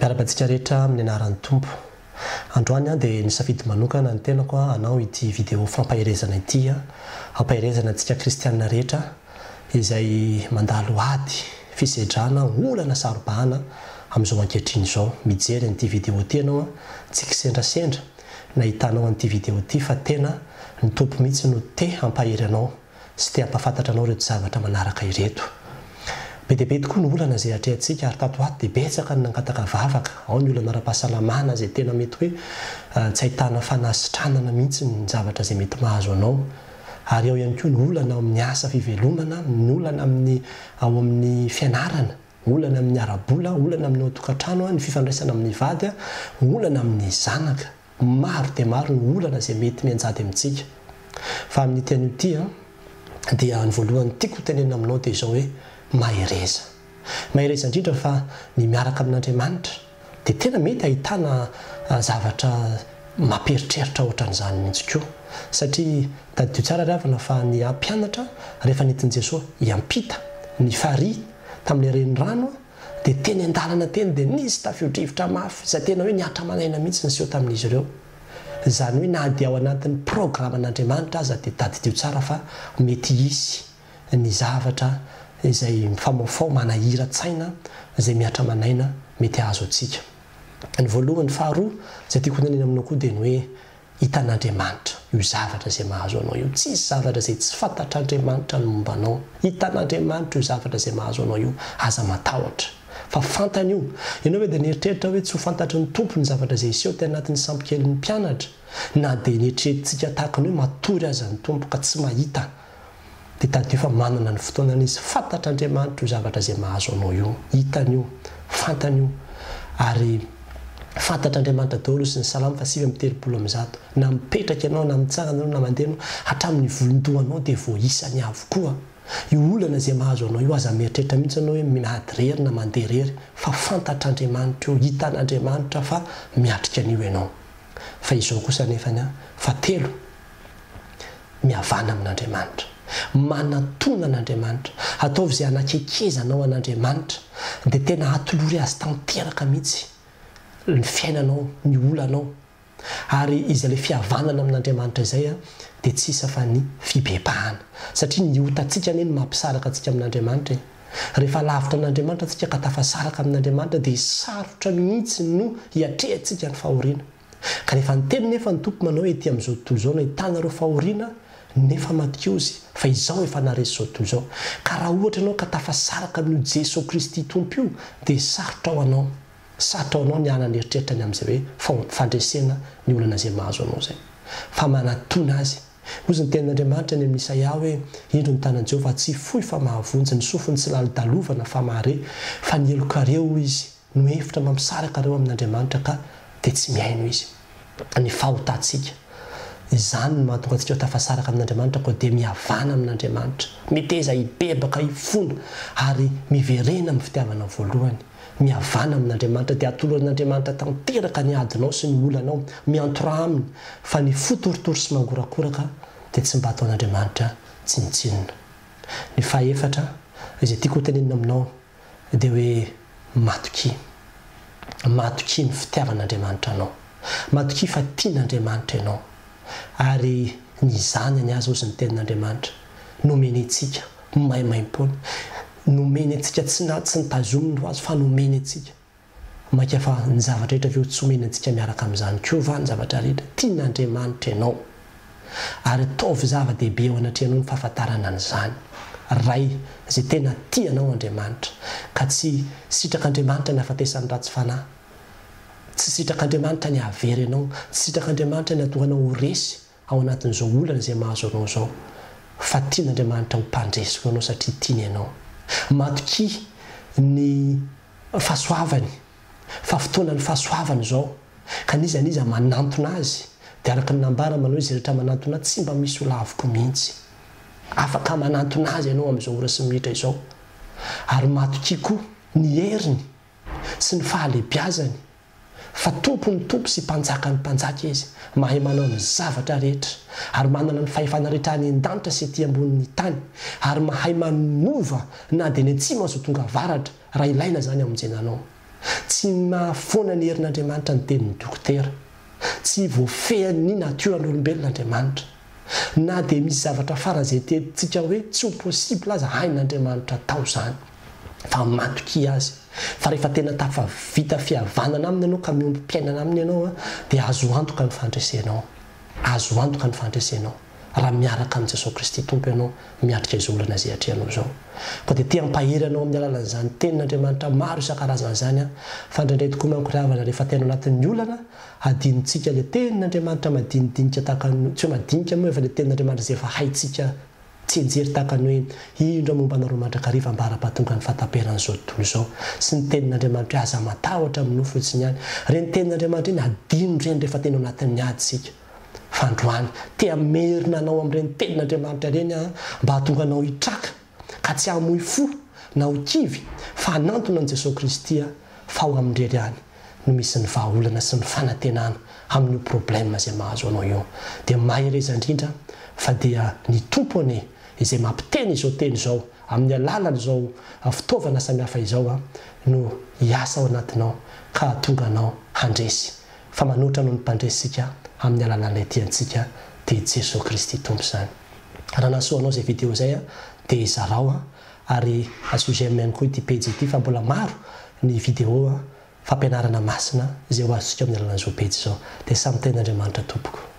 Miarabantsika rehetra amin'ny anaran'ny tompo. Androany dia nisafidy manokana ny tenako anao ity video fampahirezana ity hampahirezana antsika kristianina rehetra izay mandalo ady fisedrana olana sarobahana amin'izao ankehitriny izao. Mijery an'ity video ity ianao tsy kisendrasendra nahitanao an'ity video ity fa tena ny tompo mihitsy no te hampahiry anao sy te hampafantatra anao reto zavatra manaraka ireto. Be dia be tokoa ny olana izay atrehantsika ary tato ato dia betsaka ny nangataka vavaka. Ao ny olana ara-pahasalamana izay tena mety hoe tsy ahitana fanasitranana mihitsy ny zavatra izay mety mahazo anao. Ary ao ihany koa ny olana amin'ny asa fivelomana, ny olana ao amin'ny fianarana, olana amin'ny arabola, olana amin'ny ao-tokantrano, ny fifandraisana amin'ny vady, olana amin'ny zanaka. Maro dia maro ny olana izay mety mianjady amintsika. Fa amin'ny teny ity dia ny voalohany tiako tenena aminao dia izao hoe mahireza. Mahireza indrindra fa ny miaraka amin'Andriamanitra dia tena mety ahitana zavatra mamperitreritra ohatran'izany mihitsy koa. Satria taddio tsara ravana fa ny mpianatra rehefa nentin' Jesosy hiampita ny farihy tamin'ilay renirano dia teny an-dalana teny dia nisy tafio-drivotra mafy izay tena hoe niatra manaina mihitsy ny seho tamin'izy ireo. Izany hoe na dia ao anatin'ny programan'Andriamanitra aza dia taddio tsara fa mety hisy ny zavatra izay mifamaofao manahira-tsaina izay miatra manaina mety azo antsika. Ny voalohany faharoa izay tiako tenenina aminao koa dia ny hoe hitan'Andriamanitra io zavatra izay mahazo anao io. Tsisy zavatra izay tsy fantatr'Andriamanitra ny momba anao. Hitan'Andriamanitra io zavatra izay mahazo anao io aza matahotra. Fa fantany io. Ianao hoe dia nieritreritra hoe tsy ho fantatry ny tompo ny zavatra izay iseho teny anatin'ny sampokely ny mpianatra. Na dia nieritreritsika tahaka ny hoe matory aza ny tompo ka tsy mahita. Dia tadio fa manana ny fotoanana izy fantatr'Andriamanitra io zavatra izay mahazo anao io. Hitany io, fantany io. Ary fantatr'Andriamanitra daholo sy ny salamo 8:30 na mipetraka ianao na mitsangana ianao na mandeha ianao hatramin'ny volondohanao dia voaisany avokoa. Io olana izay mahazo anao io aza mieritreritra mihitsy anao hoe miady rery na mandeha rery fa fantatr'Andriamanitra io, hitan'Andriamanitra fa miatrika an'io ianao. Fa izao kosa nefany fahatelo, mihavana amin'Andriamanitra. Manatona an'Andriamanitra. Ataovy izay anakekezanao an'Andriamanitra dia tena atolory azy tanteraka mihitsy ny fiainanao, ny olanao. Ary izy ilay fihavanana amin'Andriamanitra izay dia tsy isa fa ny fibebahana. Satria ny otantsika neny mampisaraka antsika amin'Andriamanitra. Rehefa lavitra amin'Andriamanitra antsika ka tafasaraka amin'Andriamanitra dia sarotra mihitsy no hiatrehantsika ny fahoriana. Kanefa ny teny nefa ny tompo manao ety amin'izao tontolo izao no ahitanareo fahoriana nefa matikozy fa izao efa naresy izao tontolo izao. Ka raha ohatra ianao ka tafasaraka amin'io Jesosy Kristy tompo io dia sarotra ho anao. Sarotra ho anao ny hanana eritreritra ny amin'izay hoe fandresena ny olana izay mahazo anao izay. Fa manatona azy. Ozy ny tenin'Andriamanitra ny amin'ny Isaia hoe indro ny tanan'i Jehovah tsy fohy fa mahavonjy, ny sofiny tsy lalidalovana fa mahare, fa ny elokareo izy no hevitra mampisaraka reo amin'Andriamanitra ka dia tsy miaino izy. Ny fahotantsika. Izany no mahatonga antsika tafasaraka amin'Andriamanitra koa dia mihavana amin'Andriamanitra. Miteza hibebaka hifona ary miverena amin'ny fitiavana voalohany. Mihavana amin'Andriamanitra dia atoloran'Andriamanitra tanteraka ny adinao sy ny olanao, miantora aminy fa ny fotoritory sy mangorakoraka dia tsy mba ataon'Andriamanitra tsinitsinona. Ny fahaefatra izay tiako tenenina aminao dia hoe matoki. Matoki ny fitiavan'Andriamanitra anao. Matoki fa tian'Andriamanitra ianao. Ary ny zanany azy ozy ny tenin'Andriamanitra nomeny antsika maimaim-pona. Nomeny antsika tsy nitazominy azy fa nomeny antsika. Maika fa ny zavatra rehetra aveo tsy omeny antsika miaraka amin'izany koa va ny zavatra rehetra tian'Andriamanitra ianao. Ary ataovy zava-dehibe ao anatrehanao ny fahafantarana an'izany. Ray izay tena tianao Andriamanitra ka tsy sitrak'Andriamanitra ny afatesany ratsy fanahy. Tsy sitrak'Andriamanitra ny havery anao, tsy sitrak'Andriamanitra ny hatonga anao ho resy ao anatin'izao olana izay mahazo anao izao. Fa tian'Andriamanitra ho mpandresiko anao satria tiany ianao. Matoki ny fahasoavany. Fa fotoana ny fahasoavany izao. Ka niza manantona azy. Dia araka ny nambara manao izy rehetra manantona tsy mba misy ho lavoko mihitsy. Afaka manantona azy ianao amin'izao ora sy minitra izao. Ary matoki koa ny heriny sy ny fahalebiazany. Fa tompo ny tompo sy mpanjaka ny mpanjaka izy. Mahay manao ny zavatra rehetra. Ary manana ny fahefana rehetra any an-danitra sy ety ambonin'ny tany. Ary mahay manova na dia ny atsimo azo tonga avaratra raha ilaina izany hamonjenanao. tsy mahafoana ny herin'andriamanitra ny tenin'ny dokotera, tsy voafehan'ny natioranyolombelon'andriamanitra, na dia misy zavatra farany izay tentsika hoe tsy ho possible aza hain'andriamanitra tao izany fa matoky azy. Fa rehefa tena tafa vita fihavanana aminy ianao ka miomby mpiainana aminy ianao dia azo antoka ny fandresenao, azo antoka ny fandresenao raha miaraka amin'ny Jesosy Kristy tompo ianao miatrika izao olana izay atrehanao izao. Koa dia tia hampahery anao amin'ny alalan'izany tenin'andriamanitra maro isan-karazana izany fa indraindray tokoa mankoravana rehefa tena anatin'ny olana adinitsika ilay tenin'andriamanitra madinidinika tahaka tsy hoe madinika moa efa ilay tenin'andriamanitra izay efa haitsika tsenjery tahaka ny hoe indro momba anareo mandrakariva mba hara-pahatonga ny fahataperan'izao tontolo izao sy ny tenin'andriamanitra aza matahotra amin'ny fotsiny ihany. Reny tenin'andriamanitra iny adino reny rehefa tena anatin'ny adisika. Fa androany tea merina anao amin'ireny tenin'andriamanitra reny mba hahatonga anao hitraka ka tsy hamoy fo na ho kivy fa hanantona an'i Jesosy Kristy fa ho amin'irery ihany no misy ny vahaolana sy ny fanantenana amin'ny problème izay mahazo anao eo. Dia mahereza indrindra fa dia ny tompony izay mampiteny izao teny izao amin'ny alalan'izao fitaovana samihafa izao no hiasa ao anatinao ka hahatonga anao handresy. Fa manoatra no ny mpandresitsika amin'ny alalan'ilay tiantsika dia Jesosy Kristy tompo izany. Raha nahasoanao izay video izay dia zarao ary azo j'aime koa ity page ity fa mbola maro ny video fampianarana masina izay ho azontsika amin'ny alalan'izao page izao. Dia samy tenin'Andriamanitra tompoko.